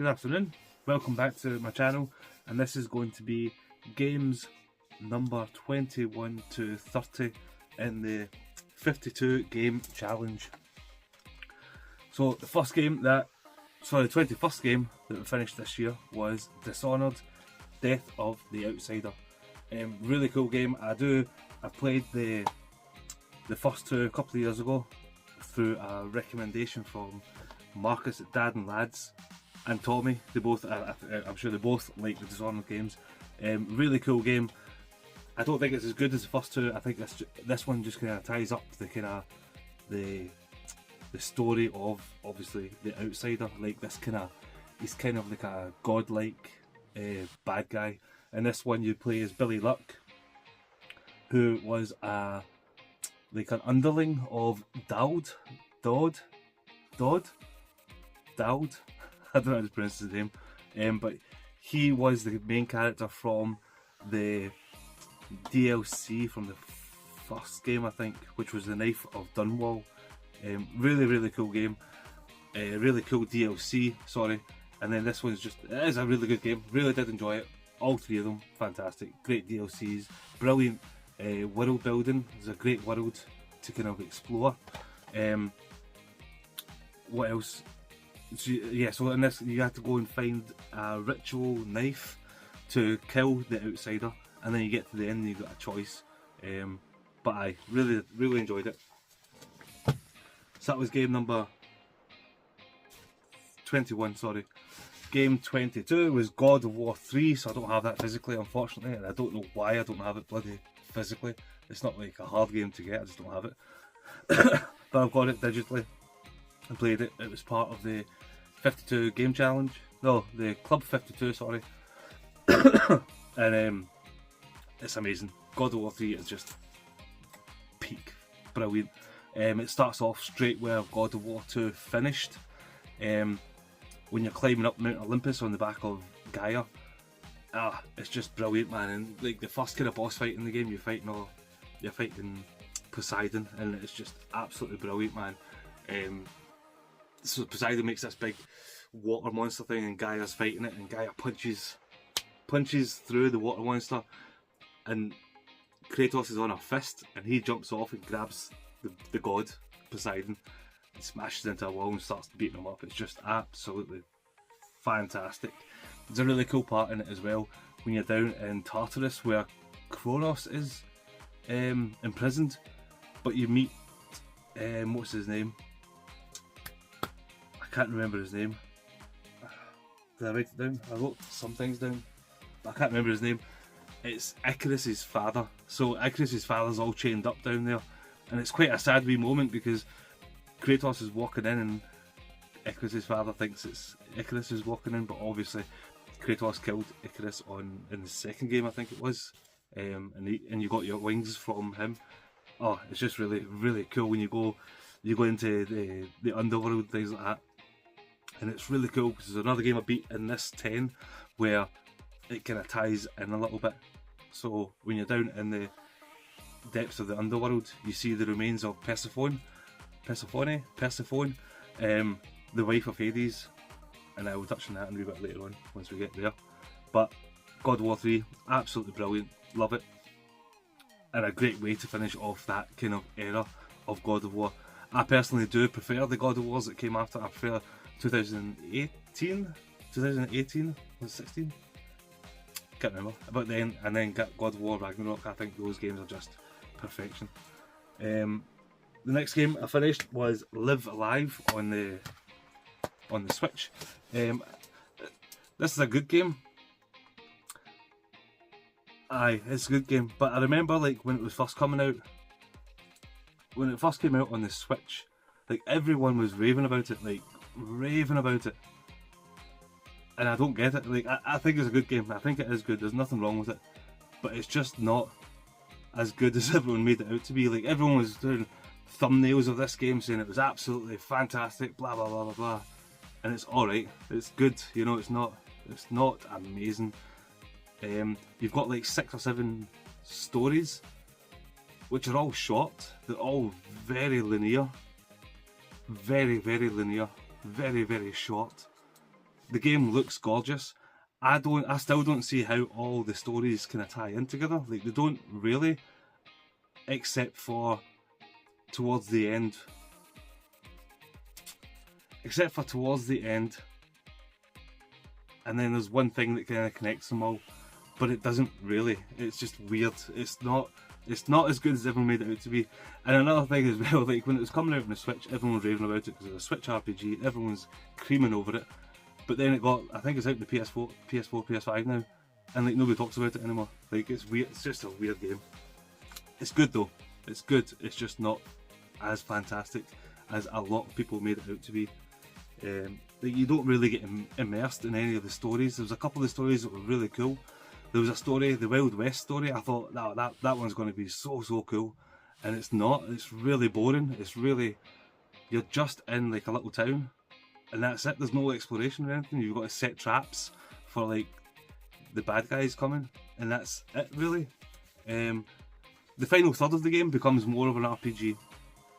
Good afternoon, welcome back to my channel, and this is going to be games number 21 to 30 in the 52 game challenge. So the 21st game that we finished this year was Dishonored: Death of the Outsider. Really cool game. I played the first two a couple of years ago through a recommendation from Marcus at Dad and Lads and Tommy. They both, I'm sure they both like the Dishonored games. Really cool game. I don't think it's as good as the first two. I think this one just kind of ties up the story of obviously the Outsider. Like he's kind of like a godlike bad guy. In this one, you play as Billy Luck, who was like an underling of Dowd. I don't know how to pronounce his name, but he was the main character from the DLC from the first game, I think, which was the Knife of Dunwall. Really cool game, really cool DLC, sorry. And then this one's it is a really good game, really did enjoy it. All three of them, fantastic, great DLCs, brilliant world building. It's a great world to kind of explore. What else? So in this you have to go and find a ritual knife to kill the Outsider, and then you get to the end and you've got a choice. But I really enjoyed it. So that was game number 21, sorry. Game 22 was God of War 3, so I don't have that physically, unfortunately, and I don't know why I don't have it bloody physically. It's not like a hard game to get, I just don't have it. But I've got it digitally and played it. It was part of the 52 game challenge. No, the Club 52, sorry. And it's amazing. God of War 3 is just peak brilliant. It starts off straight where God of War 2 finished. When you're climbing up Mount Olympus on the back of Gaia. It's just brilliant, man. And like the first kind of boss fight in the game, you're fighting Poseidon, and it's just absolutely brilliant, man. So Poseidon makes this big water monster thing, and Gaia's fighting it, and Gaia punches through the water monster, and Kratos is on a fist, and he jumps off and grabs the god Poseidon and smashes into a wall and starts beating him up. It's just absolutely fantastic. There's a really cool part in it as well when you're down in Tartarus where Kronos is imprisoned, but you meet what's his name? I can't remember his name. Did I write it down? I wrote some things down, but I can't remember his name. It's Icarus's father. So Icarus's father's all chained up down there, and it's quite a sad wee moment because Kratos is walking in and Icarus's father thinks it's Icarus who's walking in, but obviously Kratos killed Icarus in the second game, I think it was, and you got your wings from him. Oh, it's just really cool when you go into the underworld, things like that. And it's really cool because there's another game I beat in this 10 where it kind of ties in a little bit. So when you're down in the depths of the underworld, you see the remains of Persephone, the wife of Hades, and I will touch on that a wee bit later on once we get there. But God of War 3, absolutely brilliant, love it, and a great way to finish off that kind of era of God of War. I personally do prefer the God of Wars that came after. I prefer 2018, was it 16? Can't remember. About then, and then God of War Ragnarok. I think those games are just perfection. The next game I finished was Live Alive on the Switch. This is a good game. Aye, it's a good game. But I remember like when it was first coming out, when it first came out on the Switch, like everyone was raving about it, and I don't get it. Like I think it's a good game. I think it is good. There's nothing wrong with it, but it's just not as good as everyone made it out to be. Like everyone was doing thumbnails of this game saying it was absolutely fantastic, blah blah blah blah blah, and it's all right. It's good, you know. It's not amazing. You've got like 6 or 7 stories, which are all short. They're all very linear, very linear, very short. The game looks gorgeous. I still don't see how all the stories kind of tie in together. Like, they don't really, except for towards the end. And then there's one thing that kind of connects them all, but it doesn't really. It's just weird. It's not as good as everyone made it out to be. And another thing as well, like when it was coming out on the Switch, everyone was raving about it because it was a Switch RPG. Everyone's creaming over it. But then I think it's out in the PS4, PS5 now, and like nobody talks about it anymore. Like, it's weird. It's just a weird game. It's good though. It's good. It's just not as fantastic as a lot of people made it out to be. Like, you don't really get immersed in any of the stories. There was a couple of the stories that were really cool. There was a story, the Wild West story. I thought that one's going to be so cool, and it's not. It's really boring. It's really, you're just in like a little town, and that's it. There's no exploration or anything. You've got to set traps for like the bad guys coming, and that's it really. The final third of the game becomes more of an RPG.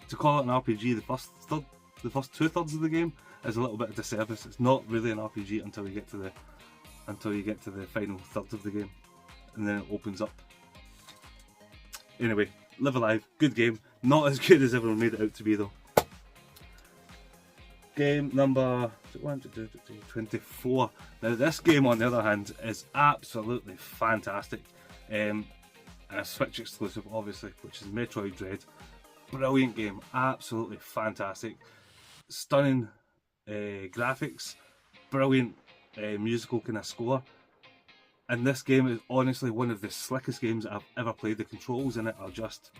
To call it an RPG, the first 2/3 of the game is a little bit of disservice. It's not really an RPG until you get to the final third of the game, and then it opens up. Anyway, Live Alive, good game. Not as good as everyone made it out to be though. Game number 24. Now this game, on the other hand, is absolutely fantastic. And a Switch exclusive, obviously, which is Metroid Dread. Brilliant game, absolutely fantastic. Stunning graphics, brilliant musical kind of score. And this game is honestly one of the slickest games I've ever played. The controls in it are just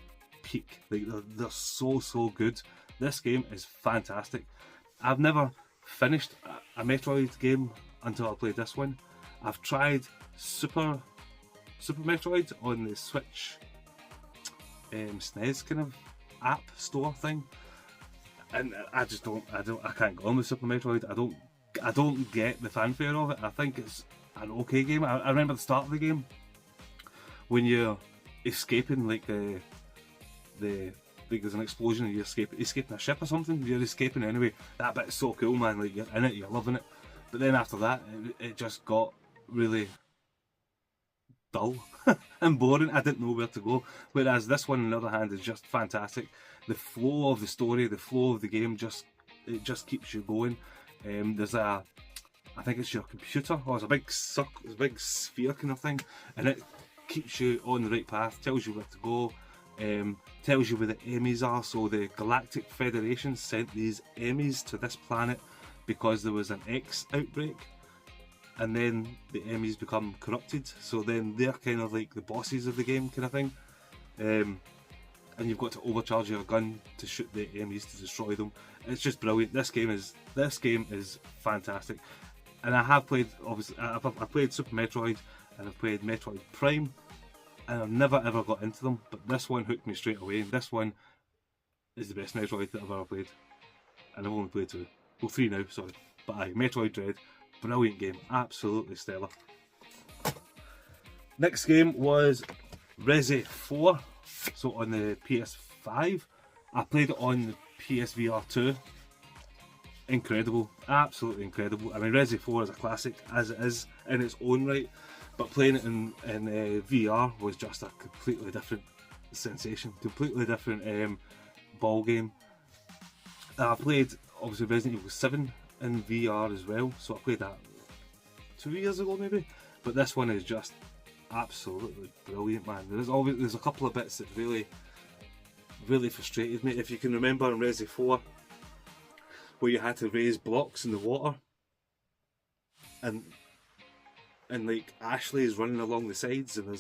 peak. Like, they're so good. This game is fantastic. I've never finished a Metroid game until I played this one. I've tried Super Metroid on the Switch SNES kind of app store thing, and I can't go on with Super Metroid. I don't get the fanfare of it. I think it's an okay game. I remember the start of the game when you're escaping, like like there's an explosion and you're escaping a ship or something. You're escaping anyway. That bit's so cool, man. Like, you're in it, you're loving it. But then after that, it just got really dull and boring. I didn't know where to go. Whereas this one, on the other hand, is just fantastic. The flow of the story, the flow of the game, it just keeps you going. There's I think it's your computer, or it's a big sphere kind of thing, and it keeps you on the right path, tells you where to go, tells you where the enemies are. So the Galactic Federation sent these enemies to this planet because there was an X outbreak, and then the enemies become corrupted, so then they're kind of like the bosses of the game kind of thing. And you've got to overcharge your gun to shoot the enemies to destroy them. It's just brilliant. This game is fantastic. And I have played, obviously, I've played Super Metroid and I've played Metroid Prime, and I've never ever got into them, but this one hooked me straight away. This one is the best Metroid that I've ever played, and I've only played 3 now, sorry. But aye, Metroid Dread, brilliant game, absolutely stellar. Next game was Resi 4, so on the PS5. I played it on the PSVR 2. Incredible, absolutely incredible. I mean, Resi 4 is a classic as it is in its own right, but playing it in VR was just a completely different sensation, completely different ball game. I played, obviously, Resident Evil 7 in VR as well, so I played that 2 years ago maybe, but this one is just absolutely brilliant, man. There's a couple of bits that really frustrated me. If you can remember in Resi 4, where you had to raise blocks in the water, and like Ashley is running along the sides, and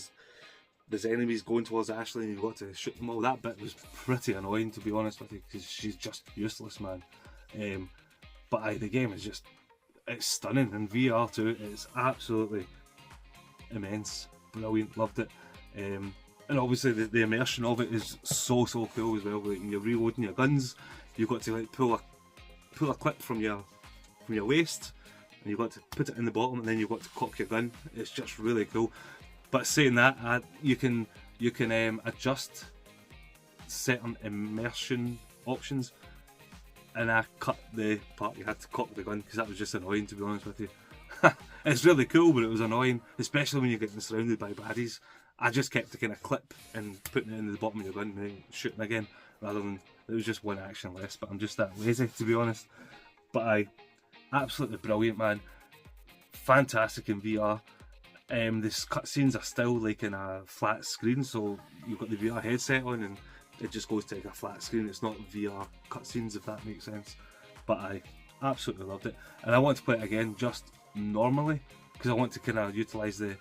there's enemies going towards Ashley, and you've got to shoot them all. That bit was pretty annoying, to be honest with you, because she's just useless, man. But the game is it's stunning in VR too. It's absolutely immense, brilliant, loved it. And obviously the immersion of it is so cool as well. Like, when you're reloading your guns, you've got to like pull a clip from your waist, and you've got to put it in the bottom, and then you've got to cock your gun. It's just really cool. But saying that, you can adjust certain immersion options, and I cut the part you had to cock the gun because that was just annoying, to be honest with you. It's really cool, but it was annoying, especially when you're getting surrounded by baddies. I just kept the kind of clip and putting it into the bottom of your gun and then shooting again, rather than it was just one action less. But I'm just that lazy, to be honest. But absolutely brilliant, man. Fantastic in VR. This cutscenes are still like in a flat screen, so you've got the VR headset on and it just goes to like a flat screen. It's not VR cutscenes, if that makes sense. But I absolutely loved it, and I want to play it again just normally because I want to kind of utilise the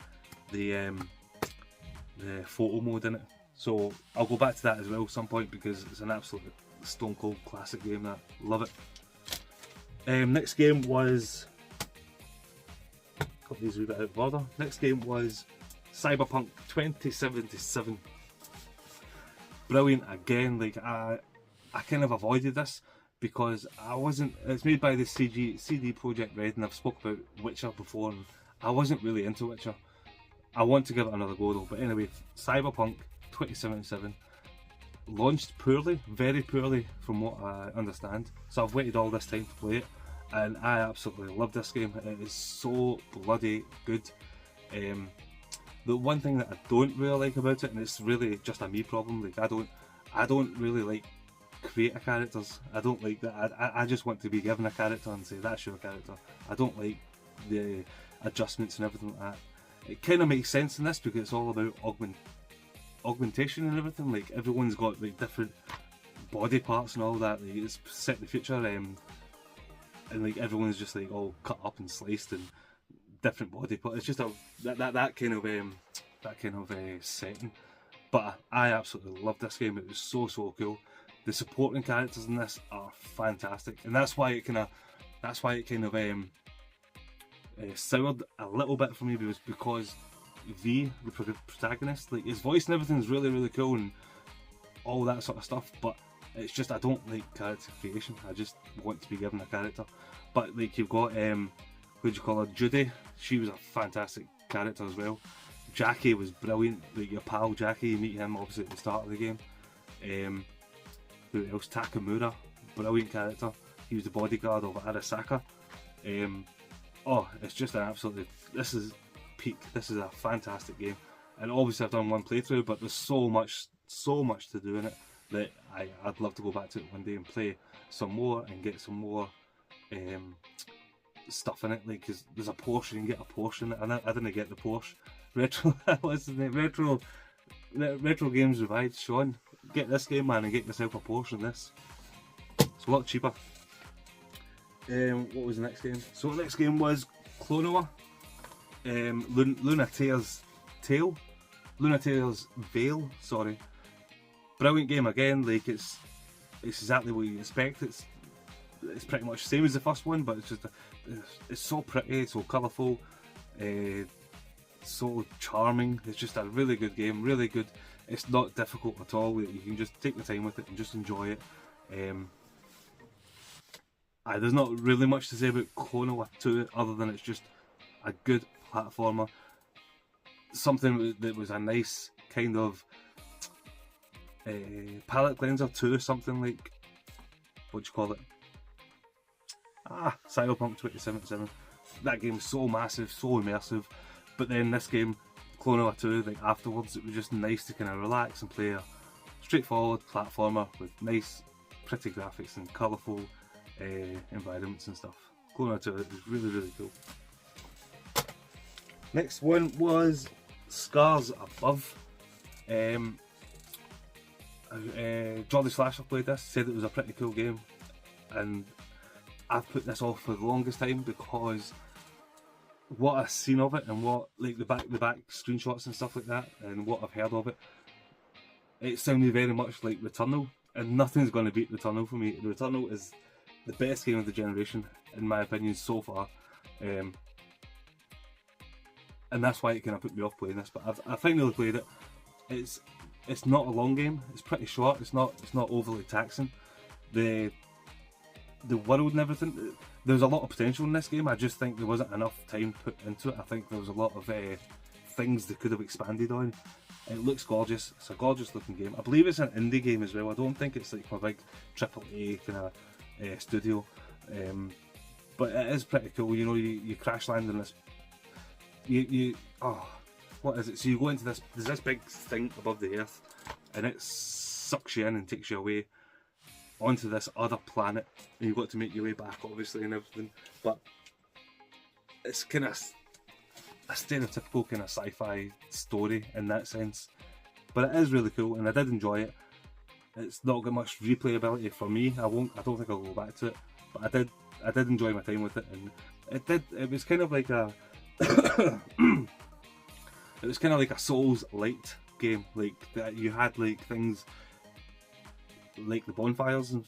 photo mode in it. So I'll go back to that as well at some point because it's an absolute stone cold classic game. That love it. Next game was, got these a wee bit out of order. Next game was Cyberpunk 2077. Brilliant again. Like I kind of avoided this because I wasn't. It's made by the CD Projekt Red, and I've spoke about Witcher before, and I wasn't really into Witcher. I want to give it another go though. But anyway, Cyberpunk 2077 launched poorly, very poorly from what I understand. So I've waited all this time to play it, and I absolutely love this game. It is so bloody good. The one thing that I don't really like about it, and it's really just a me problem, like I don't really like creative characters. I don't like that. I just want to be given a character and say that's your character. I don't like the adjustments and everything like that. It kind of makes sense in this because it's all about augmentation and everything. Like everyone's got like different body parts and all that. Like, it's set in the future, and like everyone's just like all cut up and sliced and different body parts. It's just that kind of setting. But I absolutely love this game. It was so cool. The supporting characters in this are fantastic, and that's why it kind of soured a little bit for me, because V, the protagonist, like his voice and everything is really cool and all that sort of stuff, but it's just I don't like character creation. I just want to be given a character. But like you've got who'd you call her, Judy? She was a fantastic character as well. Jackie was brilliant. Like your pal Jackie, you meet him obviously at the start of the game. Who else? Takamura, brilliant character. He was the bodyguard of Arasaka. Oh, it's just an absolutely, this is peak. This is a fantastic game, and obviously I've done one playthrough, but there's so much to do in it that I'd love to go back to it one day and play some more and get some more stuff in it. Like, cause there's a Porsche, you can get a Porsche in it, and I didn't get the Porsche. Retro, what's the name? Retro Games Revived. Sean, get this game, man, and get yourself a Porsche in this. It's a lot cheaper. What was the next game? So the next game was Klonoa. Lunatea's Veil. Sorry, brilliant game again. Like it's exactly what you expect. It's pretty much the same as the first one, but it's just it's so pretty, so colourful, so charming. It's just a really good game, really good. It's not difficult at all. You can just take the time with it and just enjoy it. There's not really much to say about Klonoa 2 other than it's just a good platformer. Something that was a nice kind of palette cleanser too, something like, what do you call it? Cyberpunk 2077. That game was so massive, so immersive, but then this game, Klonoa 2, like afterwards, it was just nice to kind of relax and play a straightforward platformer with nice, pretty graphics and colourful environments and stuff. Klonoa 2 is really cool. Next one was Scars Above. Jolly Slasher played this, said it was a pretty cool game, and I've put this off for the longest time because what I've seen of it and what, like the back screenshots and stuff like that, and what I've heard of it, it sounded very much like Returnal, and nothing's going to beat Returnal for me. Returnal is the best game of the generation, in my opinion, so far, and that's why it kind of put me off playing this. But I finally played it. It's not a long game. It's pretty short. It's not overly taxing. The world and everything. There's a lot of potential in this game. I just think there wasn't enough time put into it. I think there was a lot of things they could have expanded on. It looks gorgeous. It's a gorgeous looking game. I believe it's an indie game as well. I don't think it's like a big AAA kind of studio. but it is pretty cool. You know, you crash land in this. Oh, what is it? So you go into this. There's this big thing above the earth, and it sucks you in and takes you away onto this other planet, and you've got to make your way back, obviously, and everything. But it's kind of a stereotypical kind of sci-fi story in that sense, but it is really cool, and I did enjoy it. It's not got much replayability for me. I don't think I'll go back to it, but I did enjoy my time with it, and it was kind of like a it was kind of like a Souls light game, like that you had like things like the bonfires and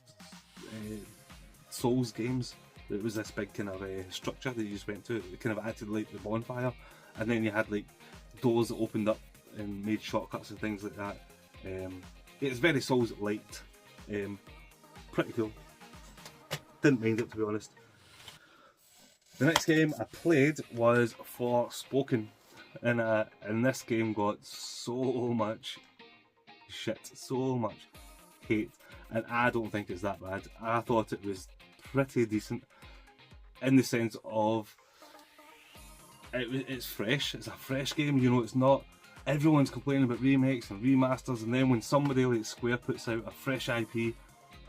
Souls games. It was this big kind of structure that you just went to. It kind of acted like the bonfire, and then you had like doors that opened up and made shortcuts and things like that. It's very Souls light, pretty cool. Didn't mind it, to be honest. The next game I played was Forspoken, and this game got so much shit, so much hate, and I don't think it's that bad. I thought it was pretty decent in the sense of it's fresh. It's a fresh game. You know, it's not. Everyone's complaining about remakes and remasters, and then when somebody like Square puts out a fresh IP,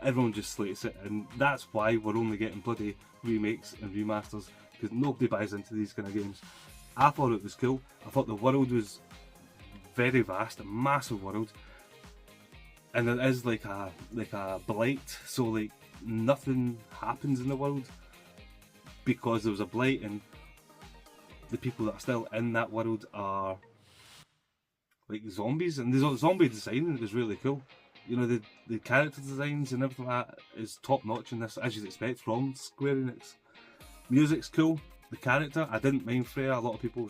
everyone just slates it, and that's why we're only getting bloody remakes and remasters, because nobody buys into these kind of games. I thought it was cool. I thought the world was very vast, a massive world, and there is like a blight, so like nothing happens in the world because there was a blight, and the people that are still in that world are like zombies, and the zombie design was really cool. You know, the character designs and everything like that is top notch in this, as you'd expect from Square Enix. Music's cool. The character, I didn't mind Freya. A lot of people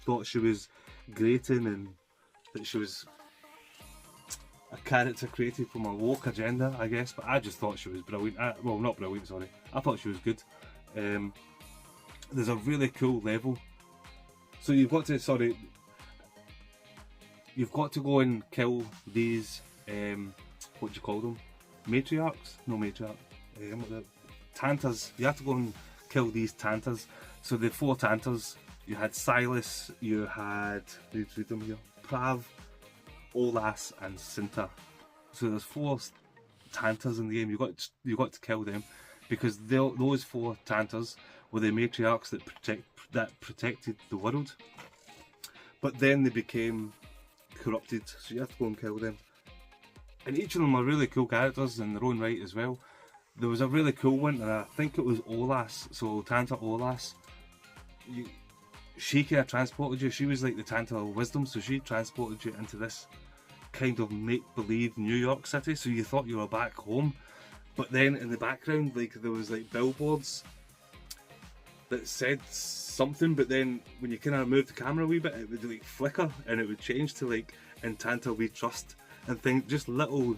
thought she was grating and that she was a character created from a woke agenda, I guess, but I just thought she was brilliant. Well, not brilliant, sorry. I thought she was good. There's a really cool level. So you've got to go and kill these, what do you call them? Matriarchs? No, matriarch. Tantas. You have to go and kill these Tantas. So the 4 Tantas, you had Silas, you had, let's read them here, Prav, Olas and Cinta. So there's 4 Tantas in the game. You got to kill them, because those 4 Tantas were the matriarchs that protected the world. But then they became corrupted, so you have to go and kill them. And each of them are really cool characters in their own right as well. There was a really cool one, and I think it was Olas, so Tanta Olas. She kind of transported you. She was like the Tanta of wisdom, so she transported you into this kind of make-believe New York City, so you thought you were back home. But then in the background, like there was like billboards that said something, but then when you kind of moved the camera a wee bit, it would like flicker and it would change to like "In Tanta We Trust" and things, just little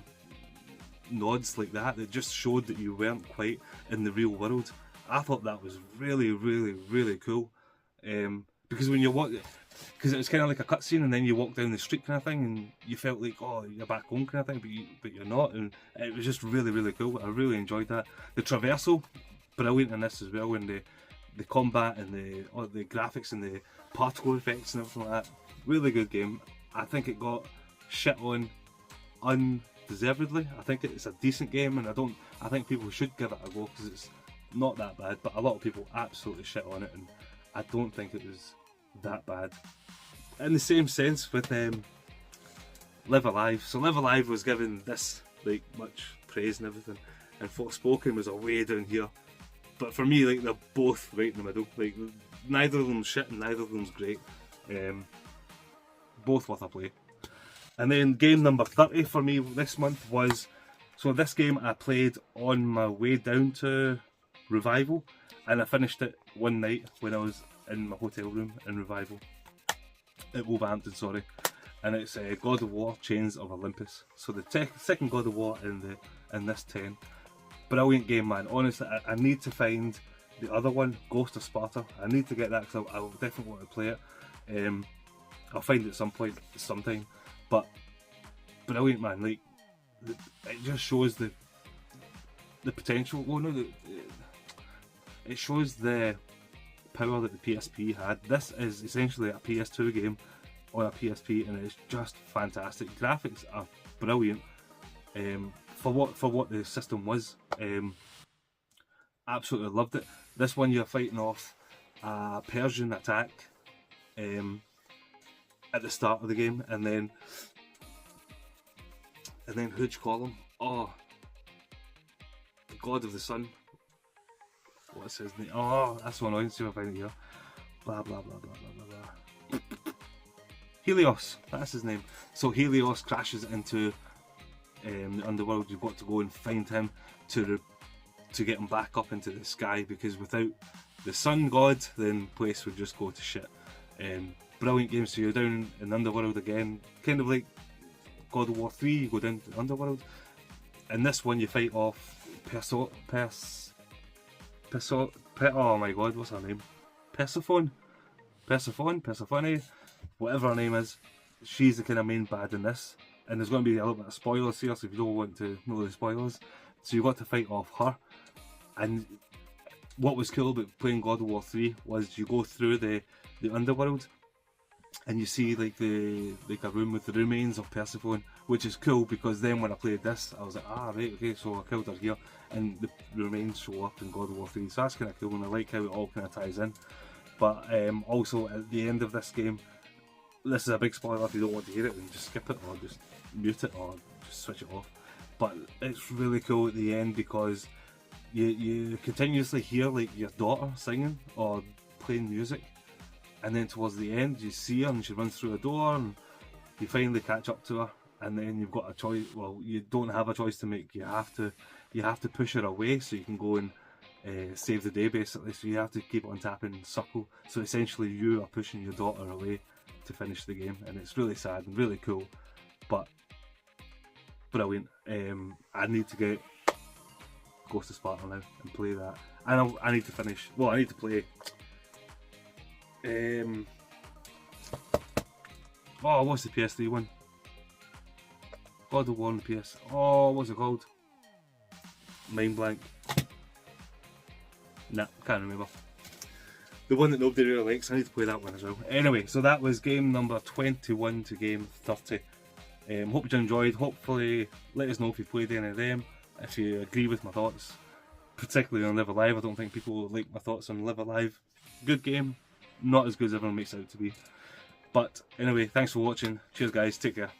nods like that just showed that you weren't quite in the real world. I thought that was really, really, really cool, because when you walk, because it was kind of like a cutscene, and then you walk down the street kind of thing, and you felt like, oh, you're back home kind of thing, but you're not, and it was just really, really cool. I really enjoyed that. The traversal, brilliant in this as well, and the combat and the graphics and the particle effects and everything like that. Really good game. I think it got shit on undeservedly. I think it's a decent game, and I think people should give it a go, because it's not that bad, but a lot of people absolutely shit on it, and I don't think it was that bad. In the same sense with Live Alive. So Live Alive was given this like much praise and everything, and Forspoken was a way down here. But for me, like, they're both right in the middle. Like, neither of them's shit and neither of them's great. Both worth a play. And then game number 30 for me this month was, so this game I played on my way down to Revival, and I finished it one night when I was in my hotel room in Revival, at Wolverhampton, sorry. And it's God of War Chains of Olympus. So the second God of War in this 10. Brilliant game, man. Honestly, I need to find the other one, Ghost of Sparta. I need to get that, because I will definitely want to play it. I'll find it at some point, sometime. But brilliant, man. Like, it just shows the potential. Well, no, it shows the power that the PSP had. This is essentially a PS2 game on a PSP, and it's just fantastic. Graphics are brilliant for what the system was. Absolutely loved it. This one you're fighting off a Persian attack at the start of the game, and then who'd you call him? Oh, the god of the sun. What's his name? Oh, that's so annoying. See if I find it here. Blah blah blah blah blah blah blah. Helios, that's his name. So Helios crashes into the underworld. You've got to go and find him to get him back up into the sky, because without the sun god, then place would just go to shit. Brilliant game. So you're down in the underworld again, kind of like God of War 3. You go down to the underworld. In this one, you fight off oh my god, what's her name? Persephone, whatever her name is. She's the kind of main bad in this, and there's going to be a little bit of spoilers here, so if you don't want to know the spoilers, so you got to fight off her. And what was cool about playing God of War 3 was you go through the underworld, and you see like a room with the remains of Persephone, which is cool, because then when I played this, I was like, ah right, okay, so I killed her here, and the remains show up in God of War 3, so that's kind of cool, and I like how it all kind of ties in. But also at the end of this game, this is a big spoiler if you don't want to hear it, then just skip it, or just mute it, or just switch it off. But it's really cool at the end, because you continuously hear like your daughter singing or playing music, and then towards the end you see her and she runs through a door, and you finally catch up to her, and then you've got a choice. Well, you don't have a choice to make. You have to push her away so you can go and save the day, basically. So you have to keep on tapping circle. So essentially you are pushing your daughter away to finish the game, and it's really sad and really cool, but brilliant. I need to get Ghost of Sparta now and play that, and I need to finish. Well, I need to play. Oh, what's the PS3 one? God of War on the PS. Oh, what's it called? Mind blank. Nah, can't remember. The one that nobody really likes. I need to play that one as well. Anyway, so that was game number 21 to game 30. Hope you enjoyed. Hopefully, let us know if you played any of them. If you agree with my thoughts, particularly on Live Alive. I don't think people like my thoughts on Live Alive. Good game, not as good as everyone makes it out to be. But anyway, thanks for watching. Cheers guys, take care.